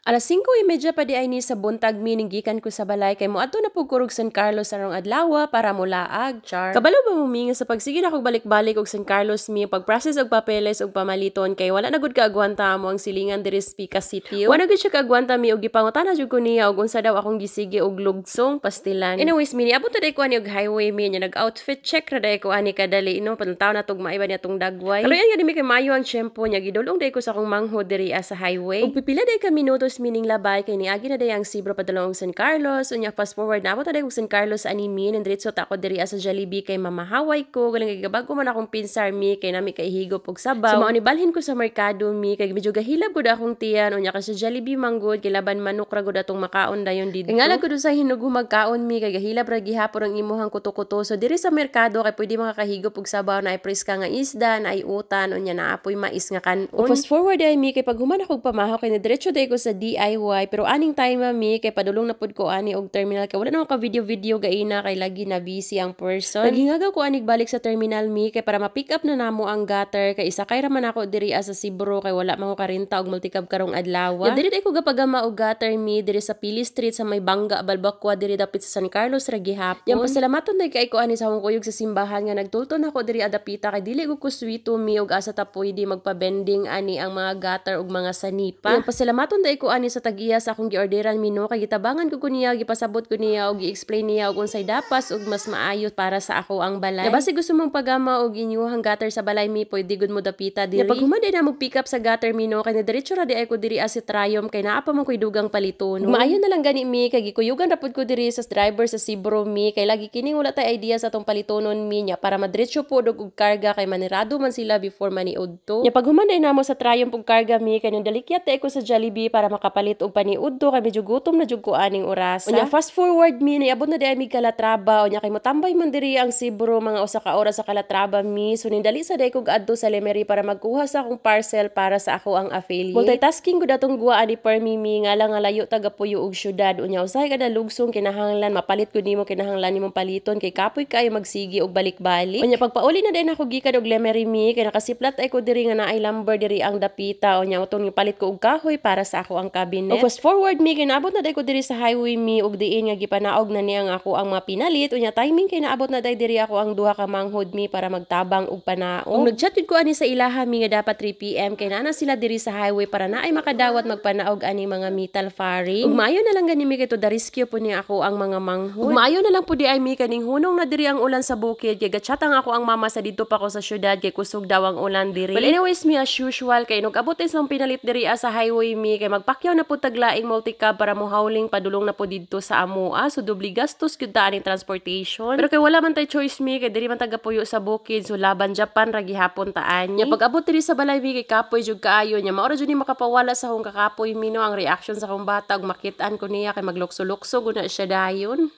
Alas 5:30 pa di ay ni sa buntag mining gikan ko sa balay kay moadto na pug kurog San Carlos sarong adlaw para mulaag, char. Kabalo ba mo minga sa pagsige na kog balik-balik og San Carlos mi pag-process og papeles og pamaliton kay wala na gud kaagwanta mo ang silingan diri sa Pica City. Wala gud siya kaagwanta mi og gipangutana jud ko niya og unsa daw akong gisige og lugsong pastilan. Anyways, mini abot na day ko ani og highway mi nya nag-outfit check ra day ko ani kadali no pantaw na tog maiba niya tong dagway. Kaluyan nga dimi kay maayo ang tiyempo nya gidulong day ko sa akong manghod diri sa highway. Og pipila day ka minutos mining labay kay niagi na day ang Sibro padulong San Carlos unya fast forward na abot na day og San Carlos ani min and diretso ta ako diri sa Jollibee kay mamahaway ko galing gigabago man akong pinsar mi kay nami kay higop og sabaw. So mao ni balhin ko sa merkado mi kay medyo gahilab gud akong tiyan unya ka sa Jollibee manggod kay laban manok ra gud atong makaon dayon didto. Ingala gud sa hinugo magkaon mi kay gahilab ra gihapon ang imuhang kuto-kuto. So diri sa merkado kay pwede makakahigop og sabaw na ay preska nga isda na ay utan unya na apoy mais nga kanon. Fast forward ay mi kay pag human akong pamahaw kay diretso day ko sa DIY pero aning time mi kay padulong na pud ko ani og terminal kay wala na ka video gaina kay lagi na busy ang person. Naghingagaw ko anig balik sa terminal mi kay para ma-pick up na namo ang gutter kay isa kay raman ako diri sa Sibro kay wala man ko karinta og multicab karong adlaw. Diri day ko gapagama og gutter mi diri sa Pili Street sa may Bangga Balbakwa diri dapit sa San Carlos ra gihapon. Yang pasalamaton day kay ko ani sa akong kuyog sa simbahan nga nagtulton ako diri adapita kay dili ko kuswito mi og asa ta pwede magpa-bending ani ang mga gutter ug mga sanipa. Yang pasalamaton day ko ani sa tag-iya sa akong giorderan mi no kay gitabangan ko niya gipasabot ko niya og gi-explain niya og unsay dapas ug mas maayo para sa ako ang balay. Basi gusto mong pagama og inyuhang gutter sa balay mi pwede gud mo dapita diri. Pag human day na mo pick up sa gutter mi no kay diretso ra di ay ko diri sa Triumph kay naa pa man koy dugang paliton. Maayo na lang gani mi kay gikuyugan ra pud ko diri sa driver sa Sibro mi kay lagi kining wala tay idea sa atong palitonon mi nya para madiretso pod og karga kay manirado man sila before maniud to. Nya pag human day namo sa Triumph og karga mi kay dalikyat tay ko sa Jollibee para makapalit og paniud to kay medyo gutom na jud ko aning orasa. Unya fast forward mi niabot na di ay mi Calatrava unya kay motambay man diri ang Sibro mga usa ka oras sa Calatrava mi so nindali sa day kog adto sa Lemery para magkuha sa akong parcel para sa ako ang affiliate. Multitasking gud atong guwa ani per mi nga lang nga layo tagapuyo og syudad unya usahay kada lugsong kinahanglan mapalit gud nimo kinahanglan nimong paliton kay kapoy kaayo magsigi og balik-balik. Unya pagpauli na din ako gikan og Lemery mi kay nakasiplat ay ko diri nga naay lumber diri ang dapita unya utong palit ko og kahoy para sa ako ang cabinet. Fast forward mi kay naabot na day ko diri sa highway mi og diin nga gipanaog na niya nga ako ang mga pinalit unya timing kay naabot na day diri ako ang duha ka manghod mi para magtabang og panaog. Ug nagchat ko ani sa ilaha mi nga dapat 3 PM kay naa sila diri sa highway para naay makadawat magpanaog ani mga metal faring. Ug maayo na lang gani mi kay to the rescue po ni ako ang mga manghod. Ug maayo na lang pud di ay mi kaning hunong na diri ang ulan sa bukid kay gatchat ang ako ang mama sa didto pa ko sa syudad kay kusog daw ang ulan diri. Well anyways mi as usual kay nag-abot sa pinalit diri sa highway mi kay magpakyaw na pud taglaing multicab para mo hauling padulong na pud didto sa amoa so dubli gastos gyud ta aning transportation. Pero kay wala man tay choice mi kay diri man tagapuyo sa bukid so laban Japan ra gihapon taan. Nya pag-abot diri sa balay mi kay kapoy jud kaayo nya mao ra jud ni makapawala sa akong kakapoy mi no ang reaction sa akong bata ug makit-an ko niya kay maglukso-lukso gud na siya dayon.